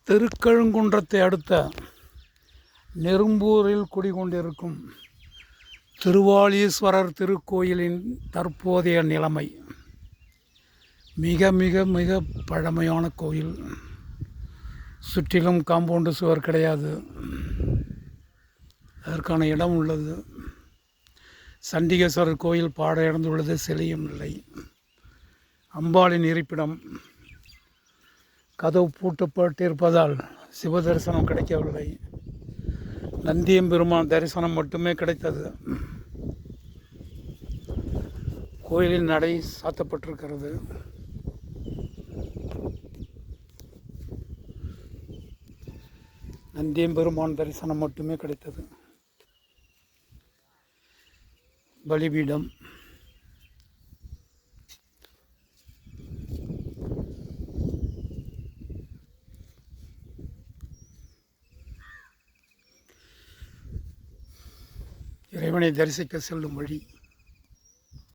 திருக்கழுங்குன்றத்தை அடுத்த நெரும்பூரில் குடிகொண்டிருக்கும் திருவாலீஸ்வரர் திருக்கோயிலின் தற்போதைய நிலைமை மிக மிக மிக பழமையான கோயில். சுற்றிலும் காம்பவுண்டு சுவர் கிடையாது, அதற்கான இடம் உள்ளது. சண்டிகேஸ்வரர் கோயில் பாட இழந்துள்ளது, சிலையும் இல்லை. அம்பாளின் இருப்பிடம் கதவு பூட்டப்பட்டிருப்பதால் சிவ தரிசனம் கிடைக்கவில்லை. நந்தியம்பெருமான் தரிசனம் மட்டுமே கிடைத்தது. கோயிலின் நடை சாத்தப்பட்டிருக்கிறது. நந்தியம்பெருமான் தரிசனம் மட்டுமே கிடைத்தது. பலிபீடம் இறைவனை தரிசிக்க செல்லும் வழி.